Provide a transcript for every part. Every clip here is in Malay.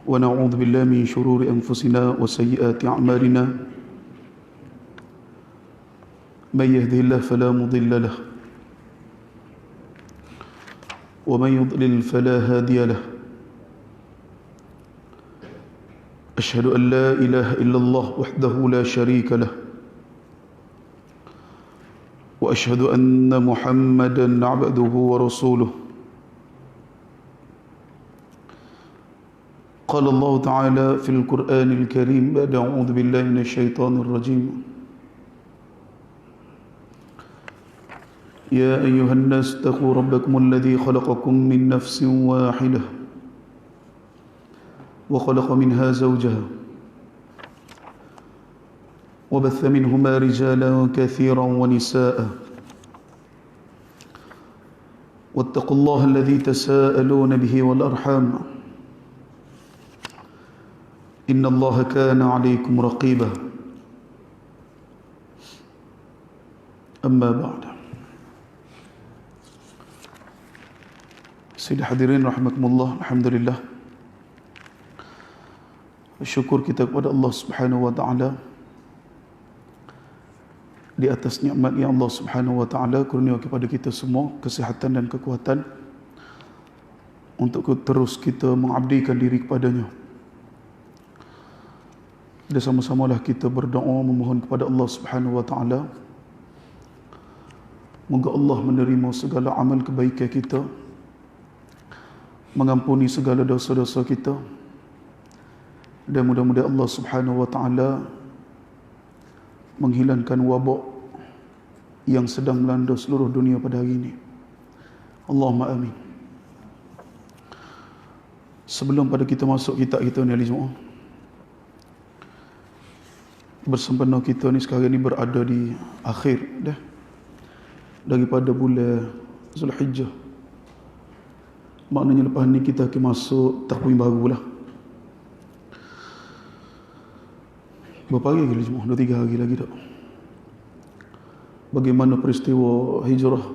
ونعوذ بالله من شرور أنفسنا وسيئات أعمالنا من يهده الله فلا مضل له ومن يضلل فلا هادي له أشهد أن لا إله إلا الله وحده لا شريك له وأشهد أن محمدا عبده ورسوله قال الله تعالى في القرآن الكريم بعد أعوذ بالله من الشيطان الرجيم يا أيها الناس اتقوا ربكم الذي خلقكم من نفس واحدة وخلق منها زوجها وبث منهما رجالا كثيرا ونساء واتقوا الله الذي تساءلون به والأرحام إن الله كان عليكم رقيبا أما بعد. Sidang hadirin rahimakumullah, alhamdulillah, syukur kita kepada Allah Subhanahu wa taala di atas nikmat yang Allah Subhanahu wa taala kurnia kepada kita semua, kesihatan dan kekuatan untuk terus kita mengabdikan diri kepadanya. Dan sama-samalah kita berdoa memohon kepada Allah Subhanahu wa taala, moga Allah menerima segala amal kebaikan kita, mengampuni segala dosa-dosa kita, dan mudah-mudahan Allah Subhanahu wa taala menghilangkan wabak yang sedang melanda seluruh dunia pada hari ini. Allahumma amin. Sebelum pada kita masuk kitab kita ni semua, bersempena kita ni sekarang ni berada di akhir dah daripada bulan Zulhijjah. Maknanya lepas ni kita akan masuk tahun baru lah. Berapa hari lagi semua? 2-3 hari lagi tak? Bagaimana peristiwa hijrah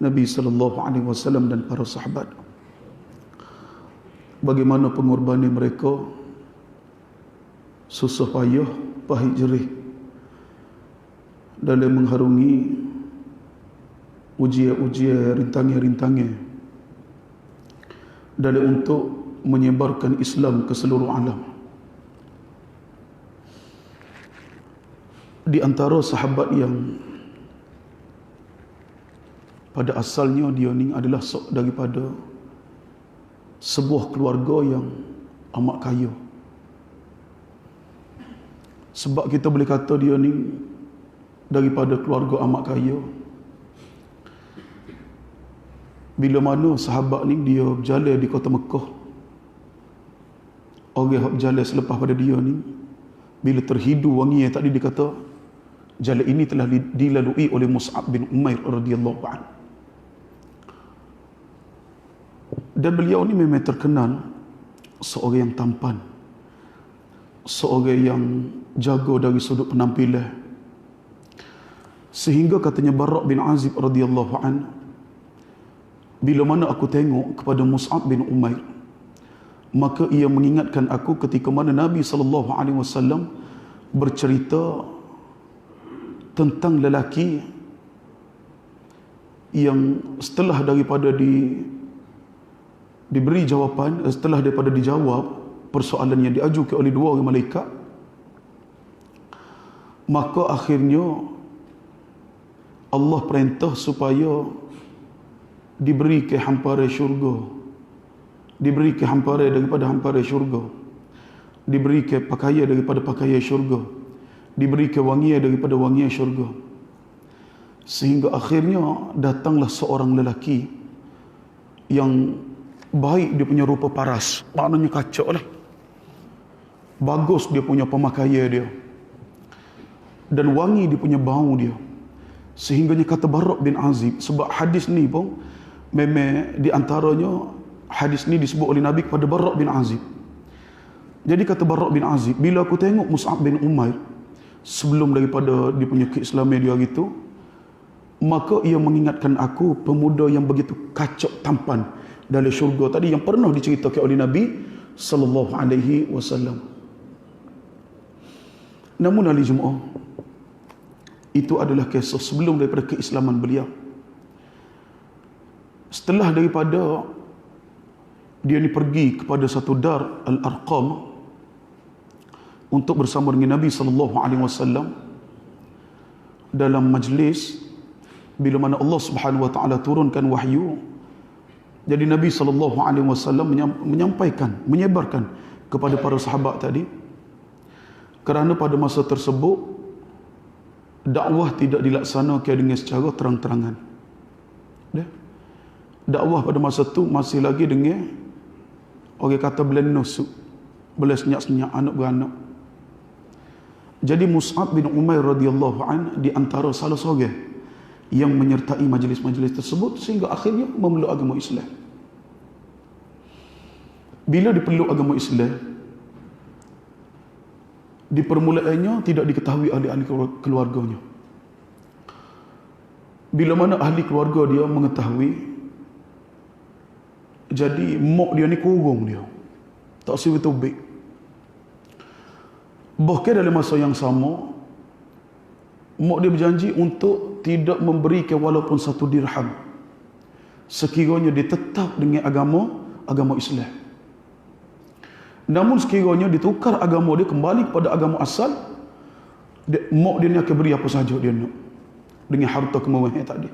Nabi SAW dan para sahabat, bagaimana pengorbanan mereka, susah payah, pahit jerih dalam mengharungi ujian-ujian, rintangan-rintangan dalam untuk menyebarkan Islam ke seluruh alam. Di antara sahabat yang pada asalnya dia ni adalah daripada sebuah keluarga yang amat kaya. Sebab kita boleh kata dia ni daripada keluarga amat kaya. Bila mana sahabat ni dia berjalan di kota Mekah, orang yang berjalan selepas pada dia ni, bila terhidu wangi yang tadi dikata, jalan ini telah dilalui oleh Mus'ab bin Umair radhiyallahu anhu. Dan beliau ni memang terkenal seorang yang tampan, seorang yang jaga dari sudut penampilan. Sehingga katanya Bara' bin Azib radhiyallahu anhu, bila mana aku tengok kepada Mus'ab bin Umair, maka ia mengingatkan aku ketika mana Nabi SAW bercerita tentang lelaki yang setelah daripada diberi jawapan, setelah daripada dijawab persoalan yang diajukan oleh dua orang malaikat, maka akhirnya Allah perintah supaya diberi ke hamparan syurga, diberi ke hamparan daripada hamparan syurga, diberi ke pakaian daripada pakaian syurga, diberi ke wangian daripada wangian syurga. Sehingga akhirnya datanglah seorang lelaki yang baik dia punya rupa paras, maknanya kacak lah, bagus dia punya pemakaian dia, dan wangi dia punya bau dia. Sehingganya kata Bara' bin Azib, sebab hadis ni pun memang di antaranya hadis ni disebut oleh Nabi kepada Bara' bin Azib. Jadi kata Bara' bin Azib, bila aku tengok Mus'ab bin Umair sebelum daripada dia punya keislaman dia gitu, maka ia mengingatkan aku pemuda yang begitu kacak tampan, dalam syurga tadi yang pernah diceritakan oleh Nabi sallallahu alaihi wasallam. Namun ahli Jumaah, itu adalah kisah sebelum daripada keislaman beliau. Setelah daripada dia ni pergi kepada satu dar Al-Arqam untuk bersama dengan Nabi sallallahu alaihi wasallam dalam majlis bila mana Allah Subhanahu wa taala turunkan wahyu. Jadi Nabi sallallahu alaihi wasallam menyampaikan, menyebarkan kepada para sahabat tadi, kerana pada masa tersebut dakwah tidak dilaksanakan dengan secara terang-terangan. Dakwah pada masa tu masih lagi dengan orang kata belan nusuk, belan senyap-senyap anak beranak. Jadi Mus'ab bin Umair radhiyallahu an di antara salah seorang yang menyertai majlis-majlis tersebut sehingga akhirnya memeluk agama Islam. Bila dipeluk agama Islam, di permulaannya tidak diketahui ahli-ahli keluarganya. Bila mana ahli keluarga dia mengetahui, jadi mak dia ni kurung dia, tak siapa tubik. Bahkan dalam masa yang sama, mak dia berjanji untuk tidak memberikan walaupun satu dirham sekiranya dia tetap dengan agama Islam. Namun sekiranya ditukar agama dia kembali kepada agama asal, mak dia ni akan beri apa sahaja dia nak dengan harta kemewahan tadi.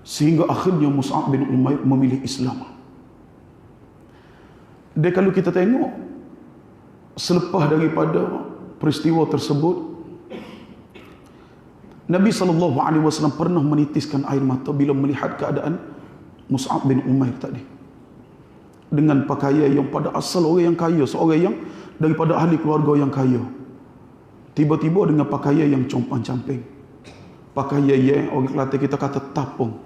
Sehingga akhirnya Mus'ab bin Umair memilih Islam. Dan kalau kita tengok, selepas daripada peristiwa tersebut, Nabi SAW pernah menitiskan air mata bila melihat keadaan Mus'ab bin Umair tadi. Dengan pakaian yang pada asal orang yang kaya, seorang yang daripada ahli keluarga yang kaya, tiba-tiba dengan pakaian yang compang-camping, pakaian yang orang Kelantan kita kata tapung.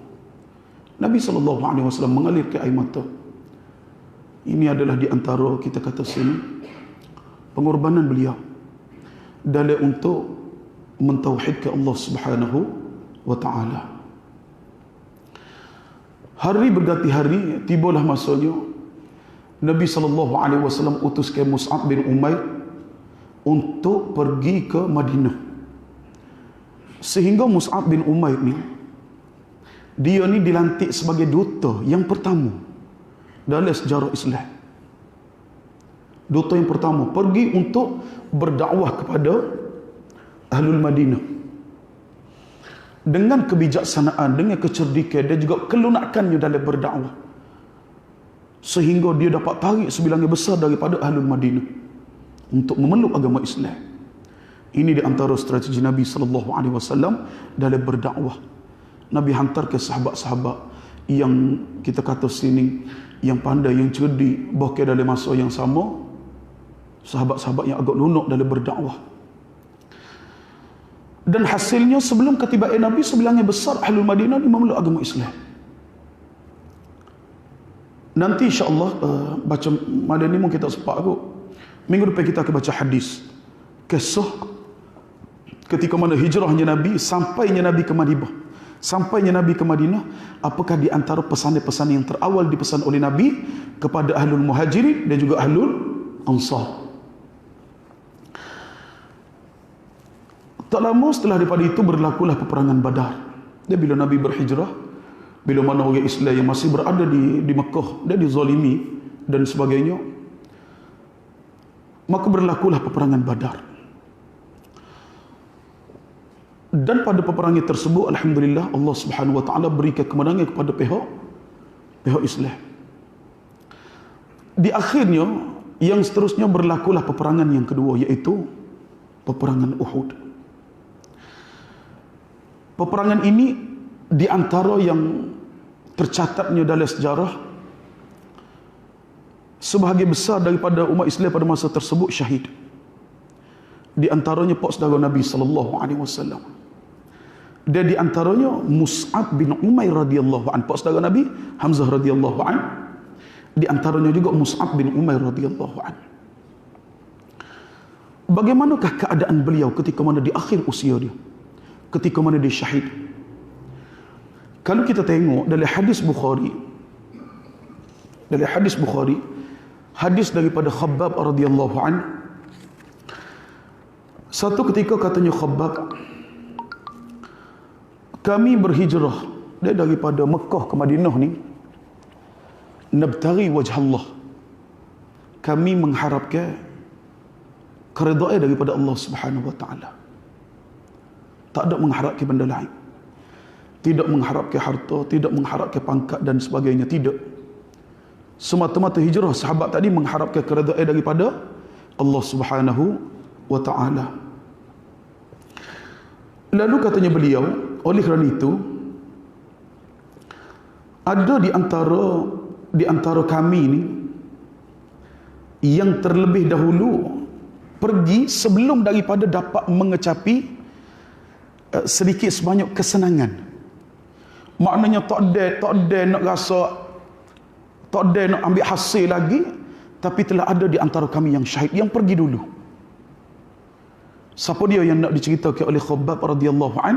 Nabi SAW mengalirkan air mata. Ini adalah di antara kita kata sini pengorbanan beliau dalam untuk mentauhidkan Allah Subhanahu wa taala. Hari berganti hari, tibalah masanya Nabi SAW utuskan Mus'ab bin Umair untuk pergi ke Madinah. Sehingga Mus'ab bin Umair ni, dia ni dilantik sebagai duta yang pertama dalam sejarah Islam. Duta yang pertama pergi untuk berdakwah kepada Ahlul Madinah. Dengan kebijaksanaan, dengan kecerdikan dan juga kelunakannya dalam berdakwah, sehingga dia dapat tarik sebilangan besar daripada Ahlul Madinah untuk memeluk agama Islam. Ini di antara strategi Nabi SAW dalam berdakwah. Nabi hantar ke sahabat-sahabat yang kita kata sini, yang pandai, yang cerdik, bahkan dalam masa yang sama, sahabat-sahabat yang agak lunak dalam berdakwah. Dan hasilnya sebelum ketibaan Nabi, sebilangan besar Ahlul Madinah ini memeluk agama Islam. Nanti insya-Allah baca malam ni mungkin kita sempat kot. Minggu depan kita akan baca hadis kisah ketika mana hijrahnya Nabi, sampainya Nabi ke Madinah. Sampainya Nabi ke Madinah, apakah di antara pesan-pesan yang terawal dipesan oleh Nabi kepada Ahlul Muhajirin dan juga Ahlul Ansar. Tak lama setelah daripada itu berlakulah peperangan Badar. Dan bila Nabi berhijrah, bila mana orang Islam yang masih berada di Mekah dan dizalimi dan sebagainya, maka berlakulah peperangan Badar. Dan pada peperangan tersebut, alhamdulillah, Allah Subhanahu wa taala berikan kemenangan kepada pihak Islam. Di akhirnya, yang seterusnya berlakulah peperangan yang kedua, iaitu peperangan Uhud. Peperangan ini di antara yang tercatatnya dalam sejarah, sebahagian besar daripada umat Islam pada masa tersebut syahid. Di antaranya pak saudara Nabi SAW. Dan di antaranya Mus'ab bin Umair radhiyallahu an, pak saudara Nabi Hamzah radhiyallahu an. Di antaranya juga Mus'ab bin Umair radhiyallahu an. Bagaimanakah keadaan beliau ketika mana di akhir usia dia, ketika mana dia syahid? Kalau kita tengok dalam hadis Bukhari, Dari hadis Bukhari, hadis daripada Khabbab radhiyallahu an. Satu ketika katanya Khabbab, kami berhijrah daripada Mekah ke Madinah ni, nabtaghi wajh Allah, kami mengharapkan keridaan daripada Allah Subhanahu wa taala. Tak ada mengharapkan benda lain. Tidak mengharapkan harta, tidak mengharapkan pangkat dan sebagainya, tidak. Semata-mata hijrah sahabat tadi mengharapkan keridaan daripada Allah Subhanahu wa taala. Lalu katanya beliau, oleh kerana itu ada di antara kami ni yang terlebih dahulu pergi sebelum daripada dapat mengecapi sedikit sebanyak kesenangan. Maknanya tak ada nak rasa, tak ada nak ambil hasil lagi, tapi telah ada di antara kami yang syahid, yang pergi dulu. Siapa dia yang nak diceritakan oleh Khabbab radhiyallahu an?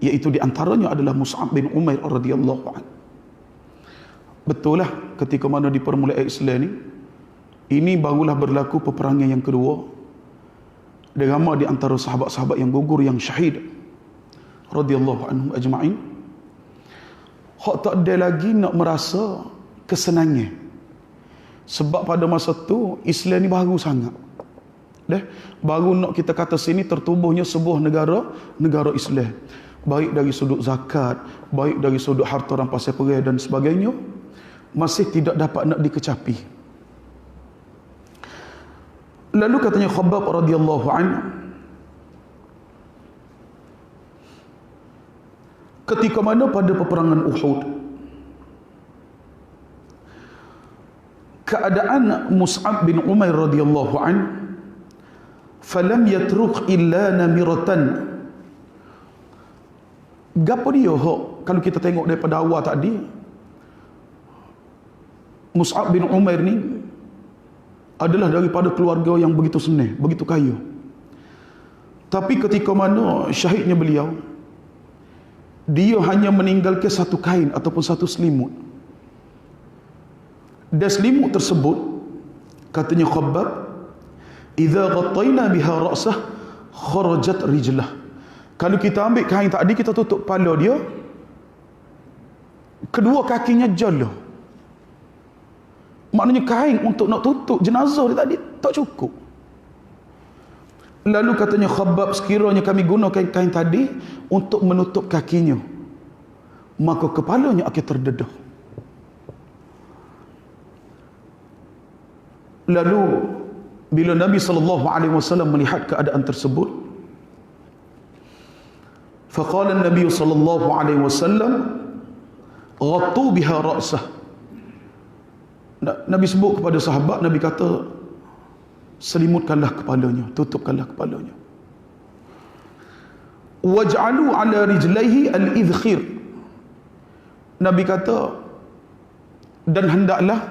Iaitu di antaranya adalah Mus'ab bin Umair radhiyallahu an. Betul lah, ketika mana di permulaan Islam ni, ini barulah berlaku peperangan yang kedua. Ada ramai di antara sahabat-sahabat yang gugur, yang syahid radhiyallahu anhum ajma'in. Hak tak ada lagi nak merasa kesenangan. Sebab pada masa tu Islam ni baru sangat. Baru nak kita kata sini tertubuhnya sebuah negara Islam. Baik dari sudut zakat, baik dari sudut harta rampasan perang dan sebagainya, masih tidak dapat nak dikecapi. Lalu katanya Khabbab radhiyallahu anhu, ketika mana pada peperangan Uhud, keadaan Mus'ab bin Umair radhiyallahu anhu, falam yatruk illa namiratan. Gapo dia kalau kita tengok daripada awal tadi, Mus'ab bin Umair ni adalah daripada keluarga yang begitu senang, begitu kaya. Tapi ketika mana syahidnya beliau, dia hanya meninggalkan satu kain ataupun satu selimut. Dan selimut tersebut, katanya Khabbab, idza ghattayna biha ra'sah kharajat rijlah. Kalau kita ambil kain tadi, kita tutup kepala dia, kedua kakinya jala. Maknanya kain untuk nak tutup jenazah dia tadi tak cukup. Lalu katanya Khabbab, sekiranya kami gunakan kain tadi untuk menutup kakinya, maka kepalanya akan terdedah. Lalu bila Nabi SAW melihat keadaan tersebut, faqala Nabi SAW ghattu biha ra'sah. Nabi sebut kepada sahabat, Nabi kata, selimutkanlah kepalanya, tutupkanlah kepalanya. Waj'alu ala rijlaihi al-idkhir. Nabi kata, dan hendaklah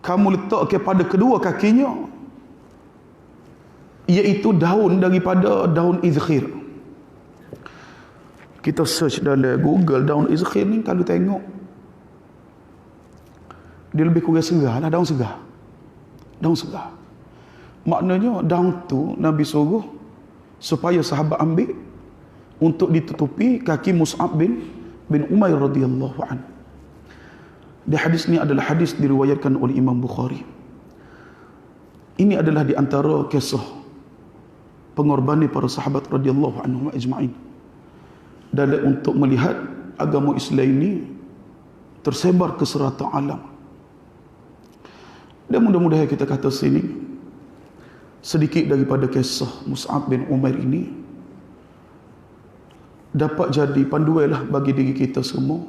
kamu letak kepada kedua kakinya, iaitu daun daripada daun izkhir. Kita search dalam Google daun izkhir ni, kalau tengok dia lebih kurang segar lah, daun segar. Daun segar. Maknanya daun tu Nabi suruh supaya sahabat ambil untuk ditutupi kaki Mus'ab bin Umair radhiyallahu anhu. Dan hadis ni adalah hadis diriwayatkan oleh Imam Bukhari. Ini adalah di antara kisah pengorbanan para sahabat radhiyallahu anhum ajma'in dalam untuk melihat agama Islam ini tersebar ke serata alam. Dan mudah-mudahan kita kata sini sedikit daripada kisah Mus'ab bin Umair ini dapat jadi panduan lah bagi diri kita semua.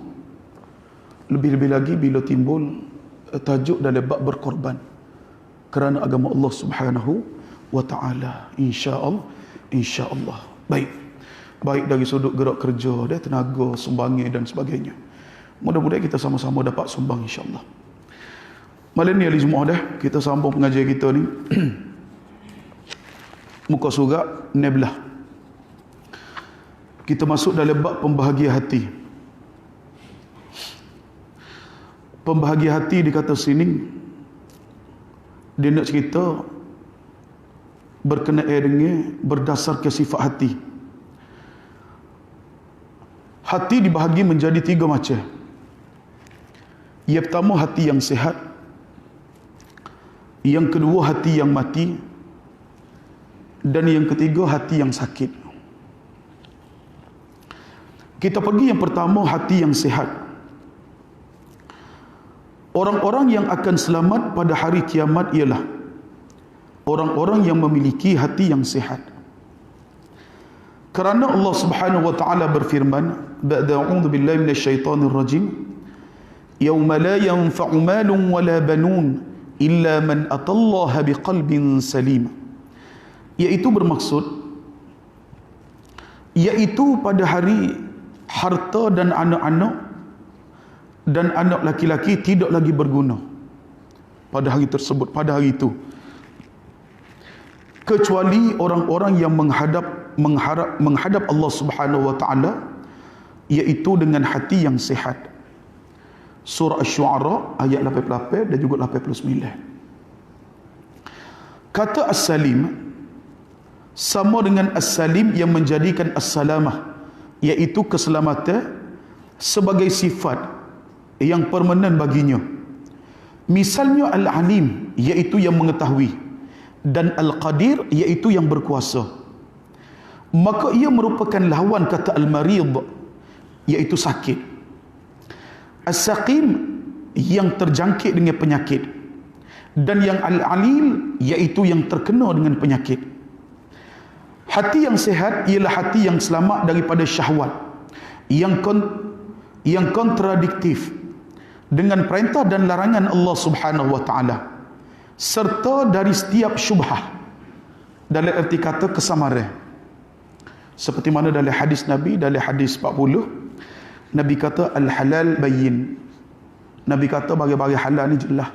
Lebih-lebih lagi bila timbul tajuk dalam bab berkorban kerana agama Allah Subhanahu wa taala. Insya-Allah. Baik dari sudut gerak kerja, dan tenaga, sumbangan dan sebagainya. Mudah-mudahan kita sama-sama dapat sumbang insya-Allah. Malam ni hari Jumaat dah, kita sambung pengajian kita ni. Muka surat 16. Kita masuk dalam bab pembahagia hati. Pembahagia hati dikata sini, dia nak cerita berkenaan dengan berdasar ke sifat hati. Hati dibahagi menjadi 3 macam. Yang pertama hati yang sihat, yang kedua hati yang mati, dan yang ketiga hati yang sakit. Kita pergi yang pertama, hati yang sihat. Orang-orang yang akan selamat pada hari kiamat ialah orang-orang yang memiliki hati yang sihat. Kerana Allah Subhanahu wa taala berfirman, ba'da a'udzu billahi minasyaitonir rajim, yauma la yanfa'u malun wala banun illa man atallaha biqalbin salim. Iaitu bermaksud, iaitu pada hari harta dan anak-anak dan anak laki-laki tidak lagi berguna pada hari tersebut, pada hari itu, kecuali orang-orang yang menghadap Allah Subhanahu wa taala, iaitu dengan hati yang sihat. Surah Asy-Syu'ara ayat 88 dan juga 89. Kata as-salim sama dengan as-salim yang menjadikan as-salamah, iaitu keselamatan, sebagai sifat yang permanen baginya. Misalnya al-alim, iaitu yang mengetahui, dan al-qadir, iaitu yang berkuasa. Maka ia merupakan lawan kata al-marid, iaitu sakit. As-saqim, yang terjangkit dengan penyakit, dan yang al-alil, iaitu yang terkena dengan penyakit. Hati yang sihat ialah hati yang selamat daripada syahwat yang kontradiktif dengan perintah dan larangan Allah Subhanahu wa taala, serta dari setiap syubhah, dalam erti kata kesamaran. Seperti mana dalam hadis Nabi, dalam hadis 40, Nabi kata al-halal bayyin. Nabi kata bagi-bagi halal ni jelas.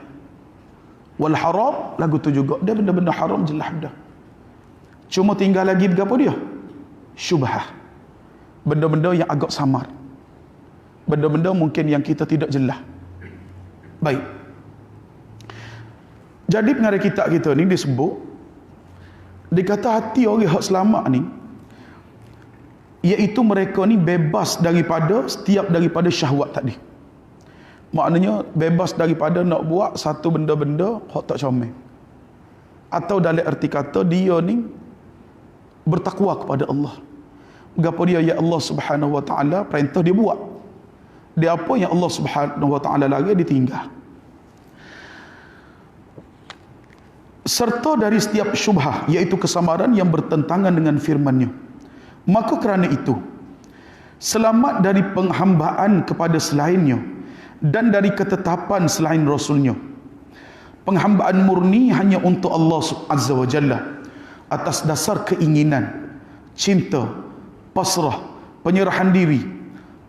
Wal haram lagu tu juga, dia benda-benda haram jelas dah. Cuma tinggal lagi berapa dia? Syubhah. Benda-benda yang agak samar. Benda-benda mungkin yang kita tidak jelas. Baik. Jadi pengarah kitab kita ni disebut, dia kata hati orang yang selamat ni, iaitu mereka ni bebas daripada syahwat tadi. Maknanya bebas daripada nak buat satu benda-benda hak tak comel. Atau dalam erti kata dia ni bertakwa kepada Allah. Gapo dia ya Allah Subhanahu wa taala perintah dia buat. Dia apa yang Allah Subhanahu wa taala larang dia tinggal. Serta dari setiap syubhah, iaitu kesamaran yang bertentangan dengan firman-Nya. Maka kerana itu, selamat dari penghambaan kepada selainnya dan dari ketetapan selain Rasul-Nya. Penghambaan murni hanya untuk Allah Azza wa Jalla atas dasar keinginan, cinta, pasrah, penyerahan diri,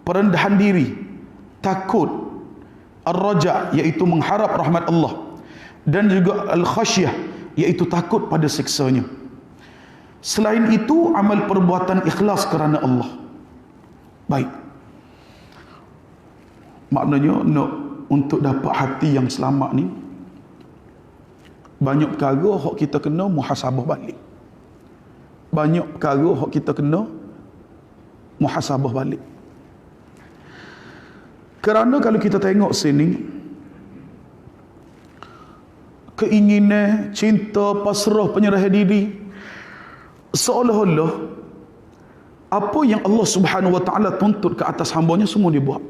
perendahan diri, takut, ar-raja, iaitu mengharap rahmat Allah, dan juga al-khasyah, iaitu takut pada siksanya. Selain itu, amal perbuatan ikhlas kerana Allah. Baik. Maknanya untuk dapat hati yang selamat ni, banyak perkara hak kita kena muhasabah balik. Banyak perkara hak kita kena muhasabah balik. Kerana kalau kita tengok sini, keinginan, cinta, pasrah, penyerahan diri, seolah-olah apa yang Allah Subhanahu wa taala tuntut ke atas hamba-Nya semua dibuat.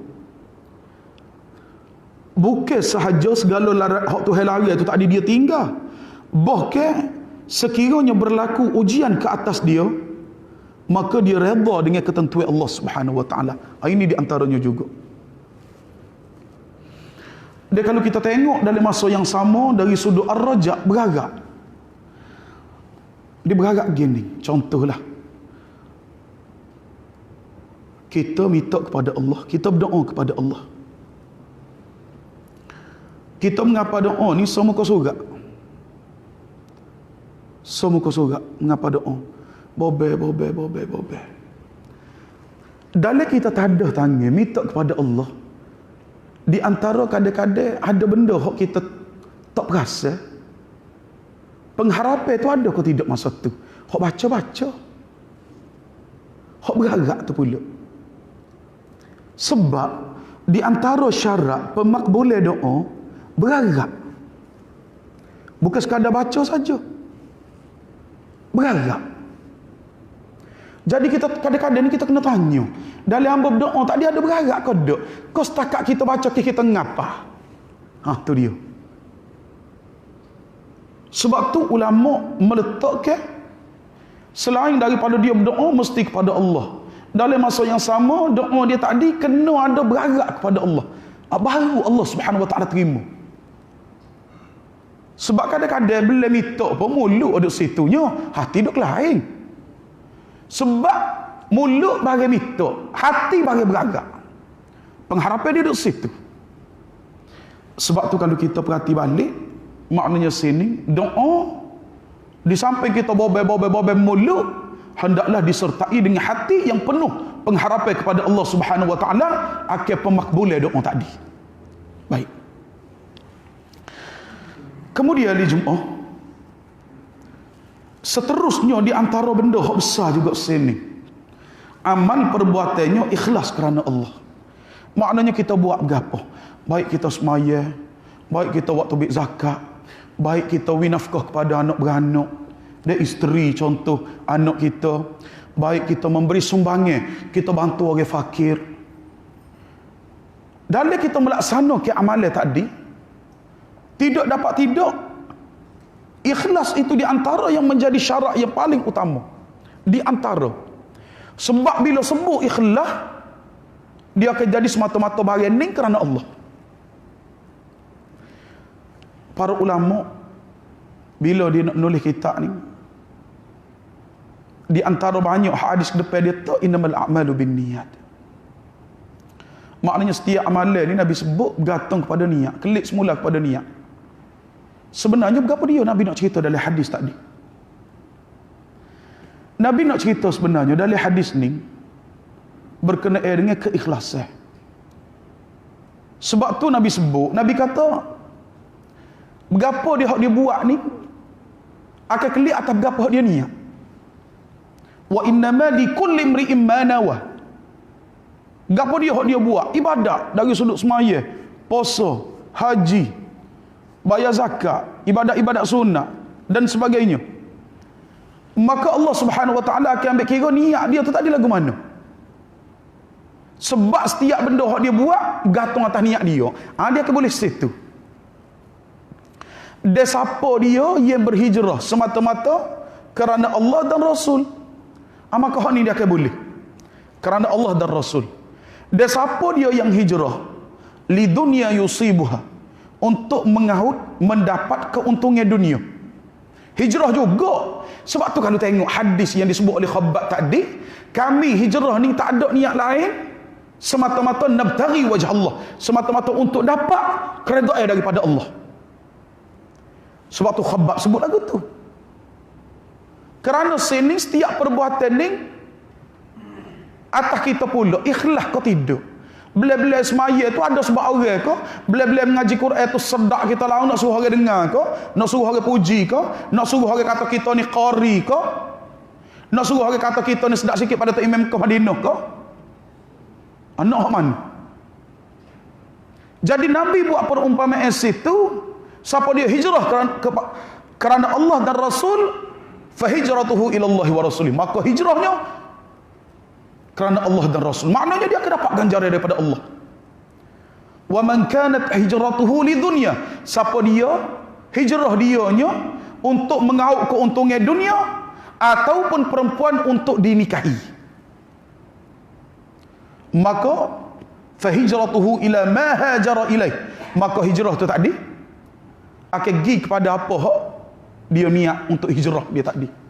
Bukan sahaja segala hak Tuhan larang itu tak ada dia tinggal. Bahkan sekiranya berlaku ujian ke atas dia, maka dia redha dengan ketentuan Allah Subhanahu wa taala. Ini di antaranya juga. Dan kalau kita tengok dalam masa yang sama, dari sudut ar-raja beragak. Dia beragak gini. Contohlah, kita minta kepada Allah, kita berdoa kepada Allah. Kita mengapa doa ni semua muka surat. Semua muka surat mengapa doa. Bobe. Dalam kita tak ada tangan minta kepada Allah, Di antara kadang-kadang ada benda hok kita tak perasa. Pengharapan tu ada ke tidak masa tu? Hok baca-baca. Hok beragak tu pula. Sebab di antara syarat pemakbulan doa beragak. Bukan sekadar baca saja. Beragak. Jadi kita kadang-kadang ni kita kena tanya, dalam hamba berdoa tak dia ada beragak ke tak? Kau setakat kita baca kita ngapa? Tu dia. Sebab tu ulama meletakkan selain daripada dia berdoa mesti kepada Allah. Dalam masa yang sama doa dia tadi kena ada beragak kepada Allah. Baru Allah Subhanahu Wa Taala terima. Sebab kadang-kadang bila minta pun mulut ada situnya, hati duk lain. Sebab mulut bagi minta, hati bagi beragak. Pengharapan dia duduk situ. Sebab tu kalau kita perhati balik, maknanya sini doa di samping kita bobel mulut, hendaklah disertai dengan hati yang penuh pengharapan kepada Allah Subhanahu Wa Taala akan pemakbulan doa tadi. Baik. Kemudian di Jumaat, seterusnya di antara benda yang besar juga sini, amal perbuatannya ikhlas kerana Allah. Maknanya kita buat berapa? Baik kita semaya, baik kita waktu bik zakat, baik kita winafkah kepada anak beranak dan isteri, contoh anak kita, baik kita memberi sumbangan, kita bantu orang fakir. Dalam kita melaksanakan amalan tadi, tidak ikhlas itu di antara yang menjadi syarat yang paling utama. Di antara. Sebab bila sebut ikhlas, dia akan jadi semata-mata bahagian ni kerana Allah. Para ulama bila dia nak nulis kitab ni, di antara banyak hadis ke depan dia tu, innamal a'malu binniyat. Maknanya setiap amalan ni Nabi sebut bergantung kepada niat, kelik semula kepada niat. Sebenarnya berapa dia Nabi nak cerita dalam hadis tadi? Nabi nak cerita sebenarnya dalam hadis ni berkenaan dengan keikhlasan. Sebab tu Nabi sebut, Nabi kata berapa dia buat ni akan kelik atas berapa dia niat. Wa innama likulli imri'in ma nawa. Berapa dia buat ibadat dari sudut semaya, puasa, haji, bayar zakat, ibadat-ibadat sunnah dan sebagainya. Maka Allah Subhanahu Wa Taala akan ambil kira niat dia tu tadi lagu mana. Sebab setiap benda yang dia buat bergantung atas niat dia. Dia akan boleh situ. Dan siapa dia yang berhijrah semata-mata kerana Allah dan Rasul, maka hak ni dia akan boleh kerana Allah dan Rasul. Dan siapa dia yang hijrah li dunya yusibuha, untuk mendapat keuntungan dunia. Hijrah juga. Sebab tu kalau tengok hadis yang disebut oleh Khabbab tadi, kami hijrah ni tak ada niat lain, semata-mata nabtaghi wajh Allah, semata-mata untuk dapat keredaan daripada Allah. Sebab tu Khabbab sebut lagu tu. Kerana sini setiap perbuatan ni atas kita pula ikhlas ke tidak. Bila-bila semaya tu ada sebab orang ke? Bila-bila mengaji Quran tu sedak kita lalu nak suruh orang dengar ke? Nak suruh orang puji ke? Nak suruh orang kata kita ni qari ke? Nak suruh orang kata kita ni sedak sikit pada Tok Imam ke Madinah ke? Anak mana? Jadi Nabi buat perumpamaan situ, siapa dia hijrah kerana Allah dan Rasul, fa hijratuhu ila Allah wa rasulih, maka hijrahnya kerana Allah dan Rasul. Maknanya dia akan dapat ganjaran daripada Allah. Wa man kanat hijratuhu lidunya, siapa dia hijrah dianya untuk mengauk keuntungan dunia ataupun perempuan untuk dinikahi, maka fa hijratuhu ila ma hajara ilaih, maka hijrah tu tadi akan pergi kepada apa hak dia niat untuk hijrah dia tadi.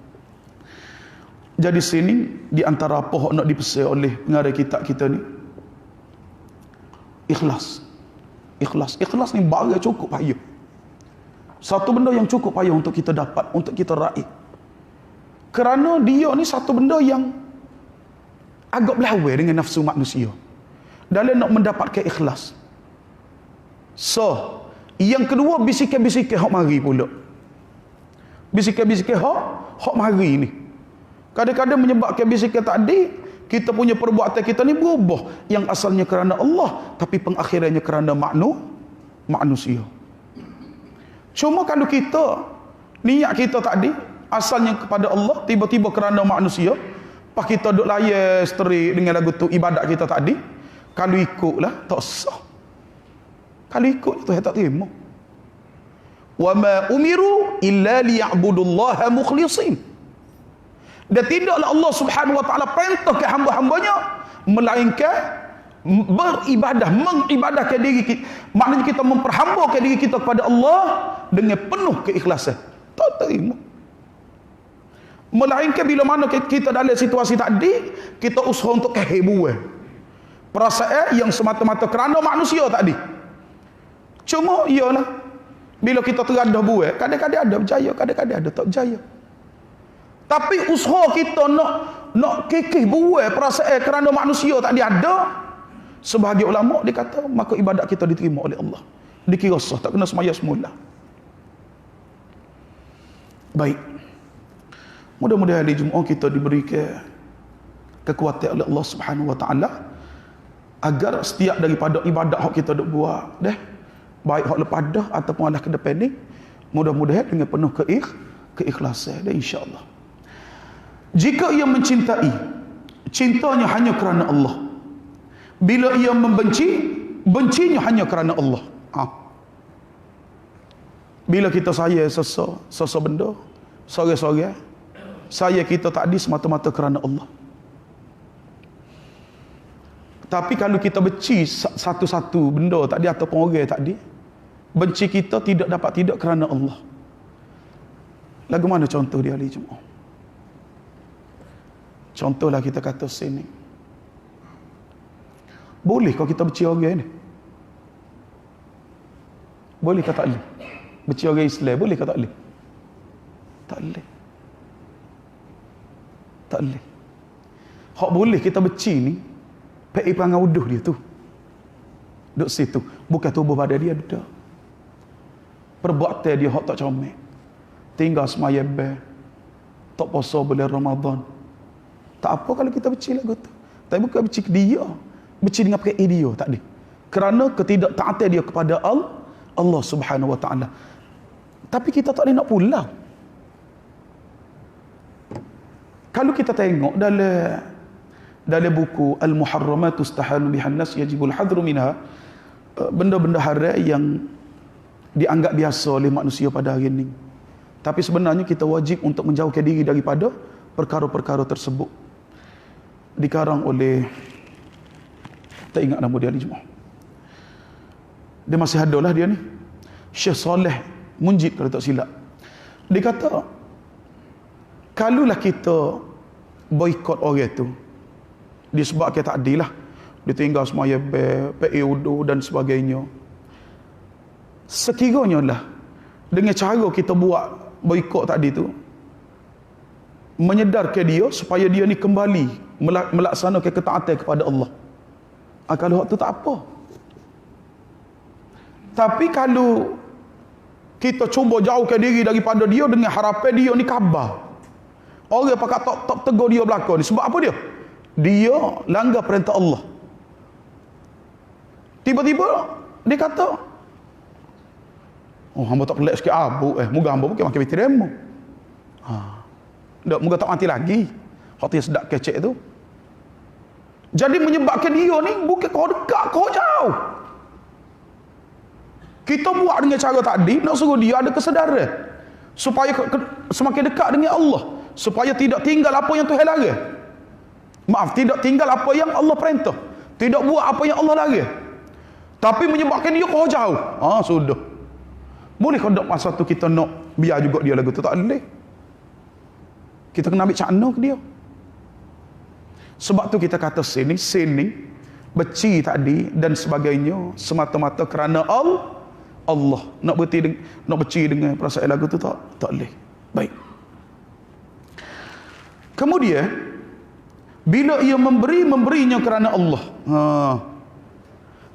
Jadi sini di antara apa yang nak dipesan oleh pengarang kitab kita ni, ikhlas. Ikhlas ni barang cukup payah. Satu benda yang cukup payah untuk kita dapat, untuk kita raih. Kerana dia ni satu benda yang agak berlawan dengan nafsu manusia. Dalam nak mendapatkan ikhlas. So, yang kedua bisikan-bisikan hak mari pula. Bisikan-bisikan hak mari ni. Kadang-kadang menyebabkan bisikan tadi, kita punya perbuatan kita ni berubah. Yang asalnya kerana Allah, tapi pengakhirannya kerana manusia. Cuma kalau kita, niat kita tadi, asalnya kepada Allah, tiba-tiba kerana manusia, pas kita duk layan sterik dengan lagu tu, ibadat kita tadi, kalau ikutlah, tak sah. Kalau ikut, Tuhan tak terima. Wa ma umiru illa liya'budullaha mukhlisin. Dan tidaklah Allah Subhanahu wa taala perintah ke hamba-hambanya melainkan beribadah, mengibadahkan diri kita. Maknanya kita memperhambakan diri kita kepada Allah dengan penuh keikhlasan. Tak terima. Melainkan bila mana kita dalam situasi tadi, kita usaha untuk kehebuan. Perasaan yang semata-mata kerana manusia tadi. Cuma iyalah, bila kita teradah buat, kadang-kadang ada berjaya, kadang-kadang ada tak berjaya. Tapi usaha kita nak kekeh buat perasaan kerana manusia tak ada. Sebahagian ulama dia kata maka ibadat kita diterima oleh Allah. Dikira sah, tak kena semaya semula. Baik. Mudah-mudahan di Jumaat kita diberi kekuatan oleh Allah Subhanahu wa taala agar setiap daripada ibadat hak kita duk buat baik hak lepas dah ataupun alah ke depan ni, mudah-mudahan dengan penuh keikhlasan dan insya-Allah. Jika ia mencintai, cintanya hanya kerana Allah. Bila ia membenci, bencinya hanya kerana Allah. Bila kita sayang sesuatu benda, sorang-sorang, saya kita tadi semata-mata kerana Allah. Tapi kalau kita benci satu-satu benda tadi ataupun orang tadi, benci kita tidak kerana Allah. Lagu mana contoh dia hari Jumaat? Contohlah kita kata sini. Boleh kalau kita benci orang ni? Boleh ke tak boleh? Benci orang Islam boleh ke tak boleh? Tak boleh. Tak boleh. Hak boleh kita benci ni, pai perangai uduh dia tu. Duk situ. Bukan tubuh badan dia dah. Perbuatan dia hak tak comel. Tinggal semaya ber. Tak puasa bulan Ramadan. Tak apa kalau kita benci lagu tu. Tapi bukan benci ke dia. Benci dengan perkara dia, tak ada. Kerana ketidaktaatan dia kepada Allah Subhanahu wa taala. Tapi kita tak boleh nak pulang. Kalau kita tengok dalam buku Al-Muharramat Tustahalu bihan nas yajibul hadru minha, benda-benda haram yang dianggap biasa oleh manusia pada hari ini. Tapi sebenarnya kita wajib untuk menjauhkan diri daripada perkara-perkara tersebut. Dikarang oleh, tak ingat nama dia ni cuma. Dia masih ada lah dia ni. Syekh Saleh Munjid kalau tak silap. Dia kata, kalaulah kita boikot orang tu, disebabkan tak adil lah. Dia tinggal semaya pakai wudu dan sebagainya. Sekiranya lah, dengan cara kita buat boikot tadi tu, menyedarkan dia supaya dia ni kembali melaksanakan ketaatan kepada Allah. Kalau hak tu tak apa. Tapi kalau kita cuba jauhkan diri daripada dia dengan harapan dia ni khabar, orang pakat tak tegur dia belakang ni, sebab apa dia? Dia langgar perintah Allah. Tiba-tiba dia kata, oh hamba tak pelik sikit abu, moga hamba bukan makan betul demo. Moga tak mati lagi. Hati sedap kecek tu. Jadi menyebabkan dia ni bukan kau dekat, kau jauh. Kita buat dengan cara tadi, nak suruh dia ada kesedaran. Supaya semakin dekat dengan Allah. Supaya tidak tinggal apa yang Tuhan larang. Maaf, tidak tinggal apa yang Allah perintah. Tidak buat apa yang Allah larang. Tapi menyebabkan dia kau jauh. Sudah. Boleh kau dok masa tu kita nak biar juga dia lagu tu? Tak boleh. Kita kena ambil cakna ke dia. Sebab tu kita kata sini, beci tadi dan sebagainya semata-mata kerana Allah. Nak beci dengan perasaan lagu tu tak boleh. Baik. Kemudian bila ia memberinya kerana Allah.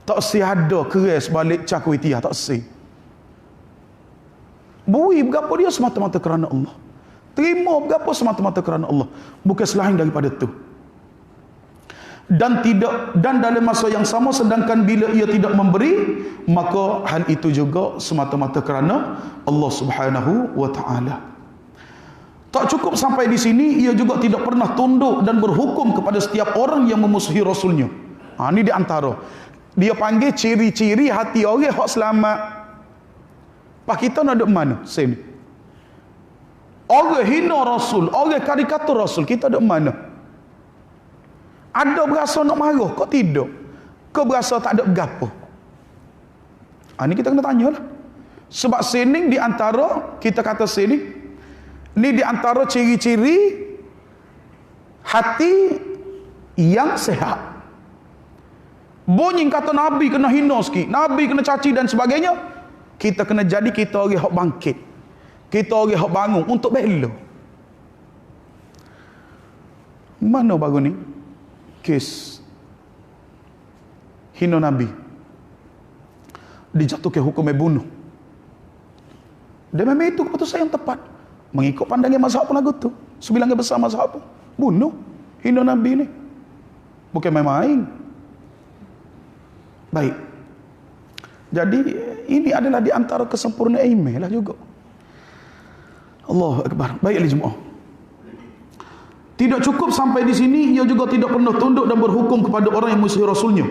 Tak si ada keras balik cakwitiah, tak si. Bui berapa dia semata-mata kerana Allah. Terima berapa semata-mata kerana Allah. Bukan selain daripada tu. Dan dalam masa yang sama, sedangkan bila ia tidak memberi, maka hal itu juga semata-mata kerana Allah Subhanahu wa taala. Tak cukup sampai di sini, ia juga tidak pernah tunduk dan berhukum kepada setiap orang yang memusuhi Rasulnya. Ini di antara. Dia panggil ciri-ciri hati orang hak selamat. Pak kita nak duduk mana? Sini. Orang hina Rasul, orang karikatur Rasul, kita duduk mana? Ada berasa nak marah, kok tidak? Kau berasa tak ada berapa? Ini kita kena tanya lah. Sebab sini di antara, kita kata sini, ni di antara ciri-ciri hati yang sehat. Bunyi kata Nabi kena hina sikit, Nabi kena caci dan sebagainya, kita kena jadi kita orang hak bangkit. Kita orang hak bangun untuk bela. Mana baru ni? Kes hina Nabi. Dijatuhkan hukum bunuh. Dan memang itu keputusan yang tepat. Mengikut pandangnya mazhab pun lagu tu. Sebilangan besar mazhab pun. Bunuh. Hina Nabi ni. Bukan main-main. Baik. Jadi, ini adalah di antara kesempurnaan iman lah juga. Allahu Akbar. Baik ahli Jumaah. Tidak cukup sampai di sini, ia juga tidak pernah tunduk dan berhukum kepada orang yang musuhi Rasulnya.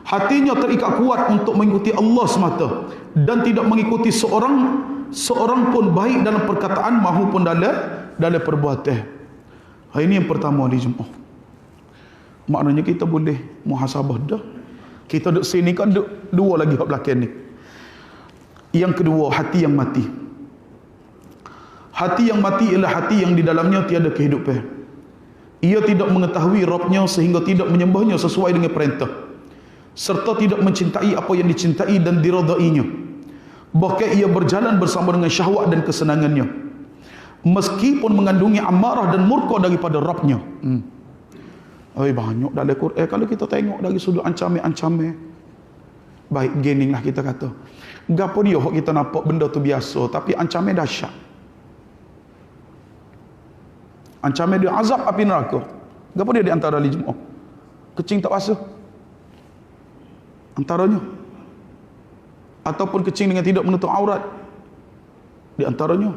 Hatinya terikat kuat untuk mengikuti Allah semata. Dan tidak mengikuti seorang pun, baik dalam perkataan maupun dalam perbuatan. Ini yang pertama di Jumaah. Maknanya kita boleh muhasabah dah. Kita duduk sini kan dua lagi hak belakang ni. Yang kedua, hati yang mati. Hati yang mati ialah hati yang di dalamnya tiada kehidupan. Ia tidak mengetahui Rabbnya sehingga tidak menyembahnya sesuai dengan perintah, serta tidak mencintai apa yang dicintai dan diradainya. Bahkan ia berjalan bersama dengan syahwat dan kesenangannya, meskipun mengandungi amarah dan murka daripada Rabbnya. Banyak dalam Quran kalau kita tengok dari sudut ancaman-ancaman. Baik, gaining lah kita kata. Gapo dia kita nampak benda tu biasa, tapi ancaman dahsyat. Ancaman dia azab api neraka. Gapo dia di antara ahli Jumaah? Kecing tak basuh. Antaranya. Ataupun kecing dengan tidak menutup aurat. Di antaranya.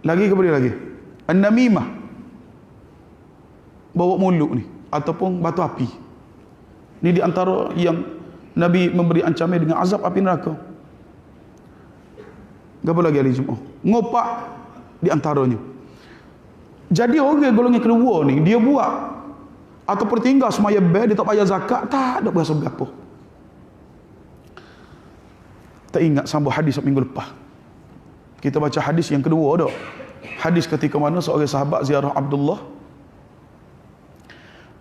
Lagi kepada lagi. An-namimah. Bawa mulut ni. Ataupun batu api. Ini di antara yang Nabi memberi ancaman dengan azab api neraka. Gapo lagi ahli Jumaah? Ngopak di antaranya. Jadi orang golongan kedua ni, dia buat ataupun tinggal semaya bel, dia tak bayar zakat, tak ada berasa berapa. Tak ingat sambung hadis minggu lepas. Kita baca hadis yang kedua dah. Hadis ketika mana seorang sahabat ziarah Abdullah.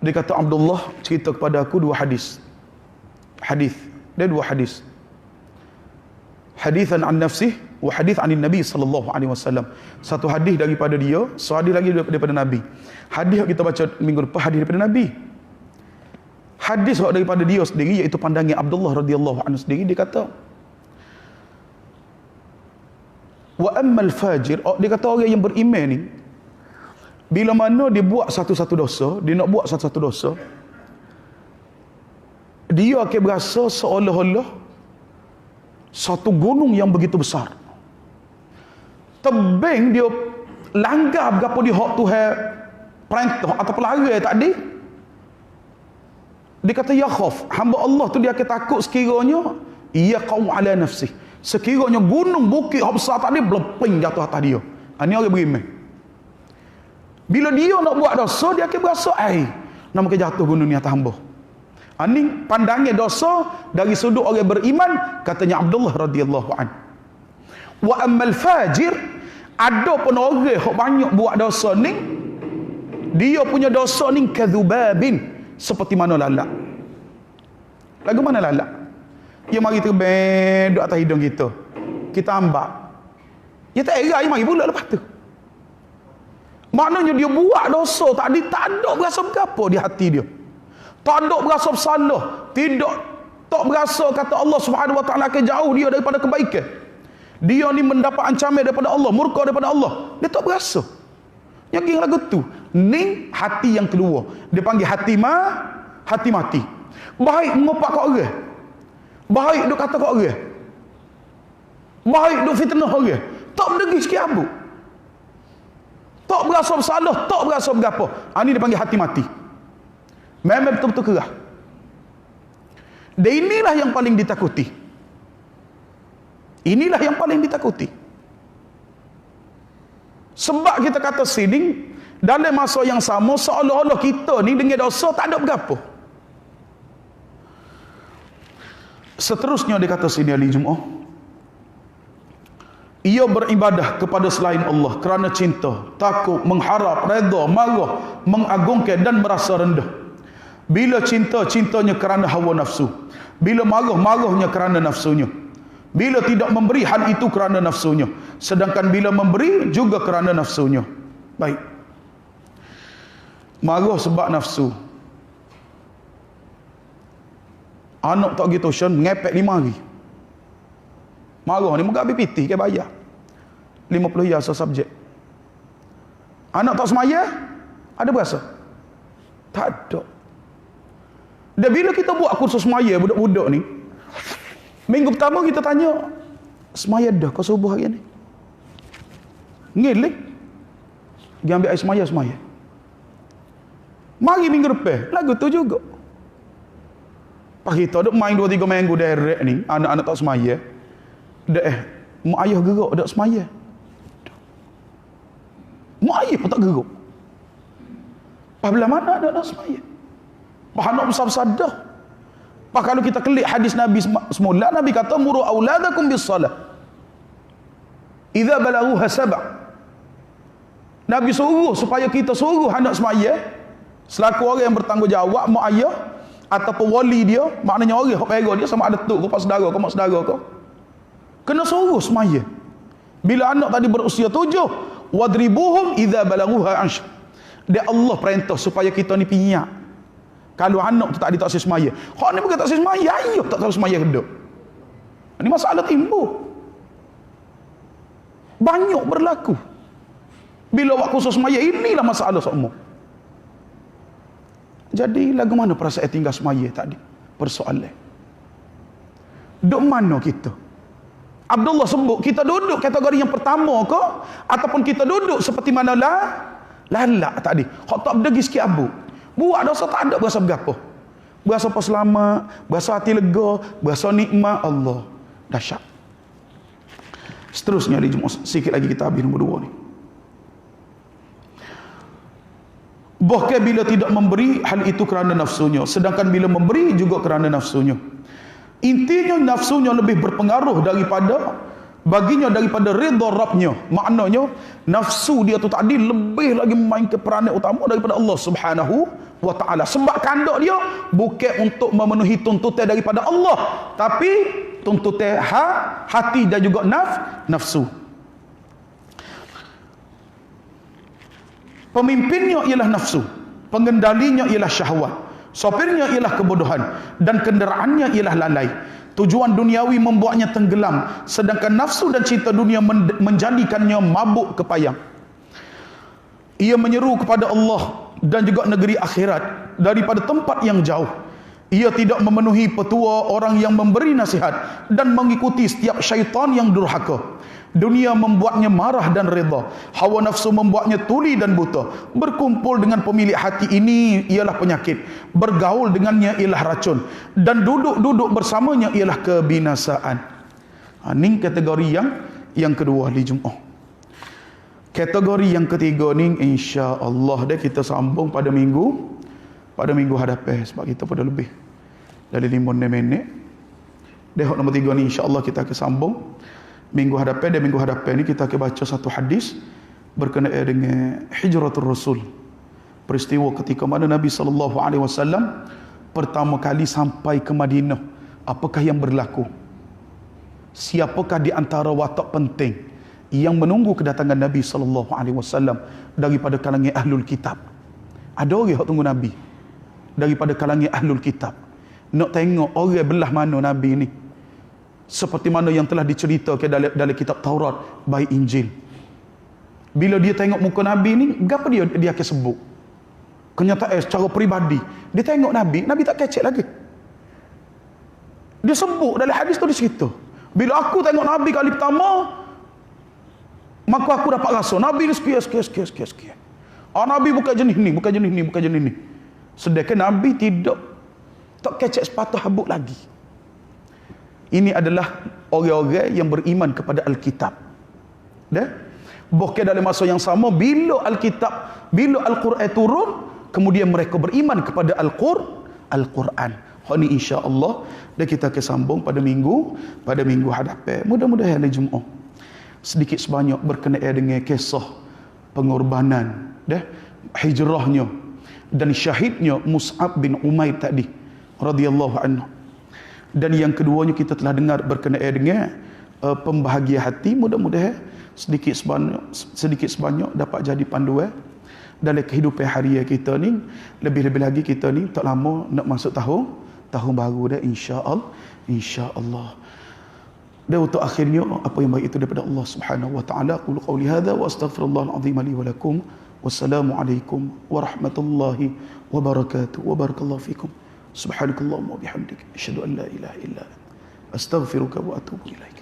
Dia kata Abdullah cerita kepada aku dua hadis. Dia dua hadis. Hadithan an nafsih wa hadith anin Nabi sallallahu alaihi wasallam. Satu hadis daripada dia, satu hadis lagi daripada Nabi. Hadis yang kita baca minggu lepas hadis daripada Nabi. Hadis daripada dia sendiri iaitu pandangan Abdullah radhiyallahu anhu sendiri, dia kata wa ammal fajir, dia kata orang yang beriman ni bila mana dia buat satu-satu dosa, dia nak buat satu-satu dosa, dia akan berasa seolah-olah satu gunung yang begitu besar. Tebing dia langgar berapa dia hak Tuhan perintah atau pelarang tadi. Dia kata ya khaf, hamba Allah tu dia akan takut sekiranya ia qaum ala nafsi. Sekiranya gunung bukit hak besar tadi beleping jatuh atas dia. Ini orang beriman. Bila dia nak buat dosa, dia akan berasa nak ke jatuh gunung ni atas hamba. Ini pandangan dosa dari sudut orang beriman, katanya Abdullah radhiyallahu an. Wa ammal fajir, ada pun orang yang banyak buat dosa ni, dia punya dosa ni kadzubabin, seperti mana lalat. Lagu mana lalat? Dia mari terbang duduk atas hidung kita. Kita ambak. Dia tak erai mari pula lepas tu. Maknanya dia buat dosa tadi tak ada berasa berapa di hati dia. Tak ada berasa bersalah. Tak berasa kata Allah Subhanahu Wa Taala akan jauh dia daripada kebaikan. Dia ni mendapat ancaman daripada Allah, murka daripada Allah. Dia tak berasa. Yang lagu tu. Ni hati yang kedua. Dia panggil hati mati. Baik mengopak kat orang. Baik duk kata kat orang. Baik duk fitnah orang. Tak berdegi sikit abu. Tak berasa bersalah, tak berasa berapa. Ini dia panggil hati mati. Memang betul-betul kerah. Dan inilah yang paling ditakuti. Inilah yang paling ditakuti. Sebab kita kata sini, dalam masa yang sama, seolah-olah kita ni dengan dosa tak ada berapa. Seterusnya dia kata sini ahli Jumaah, ia beribadah kepada selain Allah kerana cinta, takut, mengharap, redha, marah, mengagungkan dan merasa rendah. Bila cinta, cintanya kerana hawa nafsu. Bila marah, marahnya kerana nafsunya. Bila tidak memberi, hal itu kerana nafsunya. Sedangkan bila memberi, juga kerana nafsunya. Baik. Marah sebab nafsu. Anak tak pergi tuition, ngepek 5 hari. Marah ni, muka BPT ke bayar 50 ya subjek. Anak tak semaya, ada berasa? Tak ada. Dan bila kita buat kursus semaya budak-budak ni, minggu pertama kita tanya, semaya dah kau subuh hari ni? Ngiling. Dia ambil air semaya. Mari minggu depan, lagu tu juga. Pak kita duk main 2-3 minggu direct ni, anak-anak tak semaya. Dah mak ayah gerak dak semaya. Mak ayah pun tak gerak. Bila mana ada semaya? Pak anak besar-besar dah. Pak kalau kita kelik hadis Nabi semula, Nabi kata muru auladakum bis salah idza balaghuha sab'a. Nabi suruh supaya kita suruh anak semaya selaku orang yang bertanggungjawab, mak ayah ataupun wali dia, maknanya orang hok pera dia sama ada tok ke pak saudara ke mak saudara ke, kena suruh semaya. Bila anak tadi berusia 7, wadribuhum idza balaghuha 'ashr. Dia Allah perintah supaya kita ni pinyak. Kalau anak tu tak ada tak semaya. Hak ni bukan tak semaya, ayah tak tahu semaya kedok. Ini masalah timbul. Banyak berlaku. Bila waktu khusus semaya, inilah masalah semua. Jadi lagu mana perasaan tinggal semaya tadi? Persoalan. Duk mana kita? Abdullah sebut kita duduk kategori yang pertama ke, ataupun kita duduk seperti mana lalak tadi. Hak tak berdegi sikit abu. Buat dosa tak ada berasa berapa. Berasa apa selamat, berasa hati lega, berasa nikmat Allah. Dahsyat. Seterusnya di Jumaat sikit lagi kita habis nombor 2 ni. Bahkan bila tidak memberi, hal itu kerana nafsunya. Sedangkan bila memberi juga kerana nafsunya. Intinya nafsunya lebih berpengaruh baginya daripada redha Rabbnya. Maknanya nafsu dia tu tadi lebih lagi memainkan peranan utama daripada Allah Subhanahu wa Ta'ala. Sebab kandak dia bukan untuk memenuhi tuntutan daripada Allah, tapi tuntutan hati dan juga nafsu. Pemimpinnya ialah nafsu, pengendalinya ialah syahwat, sopirnya ialah kebodohan, dan kenderaannya ialah lalai. Tujuan duniawi membuatnya tenggelam, sedangkan nafsu dan cinta dunia menjadikannya mabuk kepayang. Ia menyeru kepada Allah dan juga negeri akhirat daripada tempat yang jauh. Ia tidak memenuhi petua orang yang memberi nasihat dan mengikuti setiap syaitan yang durhaka. Dunia membuatnya marah dan reda. Hawa nafsu membuatnya tuli dan buta. Berkumpul dengan pemilik hati ini ialah penyakit. Bergaul dengannya ialah racun. Dan duduk-duduk bersamanya ialah kebinasaan. Ini kategori yang kedua di Jumaat. Kategori yang ketiga ni insya-Allah dah kita sambung pada minggu hadapan, sebab kita pada lebih dari 5 minit. Dah nombor 3 ni insya-Allah kita akan sambung minggu hadapan. Dan minggu hadapan ni kita akan baca satu hadis berkenaan dengan hijratul Rasul. Peristiwa ketika mana Nabi SAW pertama kali sampai ke Madinah. Apakah yang berlaku? Siapakah di antara watak penting yang menunggu kedatangan Nabi SAW daripada kalangan ahlul kitab? Ada orang yang tunggu Nabi. daripada kalangan ahlul kitab. Nak tengok orang belah mana Nabi ni. Seperti mana yang telah diceritakan dalam kitab Taurat, baik Injil. Bila dia tengok muka Nabi ni, apa dia akan sebut? Kenyataan secara peribadi. Dia tengok Nabi tak kecek lagi. Dia sebut dalam hadis tu, dia cerita. Bila aku tengok Nabi kali pertama, maka aku dapat rasa Nabi ni sekian. Nabi bukan jenis ni. Sedangkan Nabi tak kecek sepatah habuk lagi. Ini adalah orang-orang yang beriman kepada Alkitab. Bahkan dalam masa yang sama, bila Al-Quran turun, kemudian mereka beriman kepada Al-Quran. Ini insya-Allah dan kita akan sambung pada minggu hadapan. Mudah-mudahan hari Jumaat sedikit sebanyak berkenaan dengan kisah pengorbanan hijrahnya dan syahidnya Mus'ab bin Umair tadi radhiyallahu anhu. Dan yang keduanya kita telah dengar berkenaan dengan pembahagia hati. Mudah-mudahan sedikit sebanyak dapat jadi panduan dalam kehidupan harian kita ni. Lebih-lebih lagi kita ni tak lama nak masuk tahun baru dah, insya-Allah. Dan untuk akhirnya apa yang baik itu daripada Allah Subhanahu wa taala. Qul qouli hadza wa astaghfirullahal azim li wa lakum. Wassalamualaikum warahmatullahi wabarakatuh. Wa barakallahu fikum. Subhanakallahumma wa bihamdika asyhadu an la ilaha illa anta astaghfiruka wa atubu ilaik.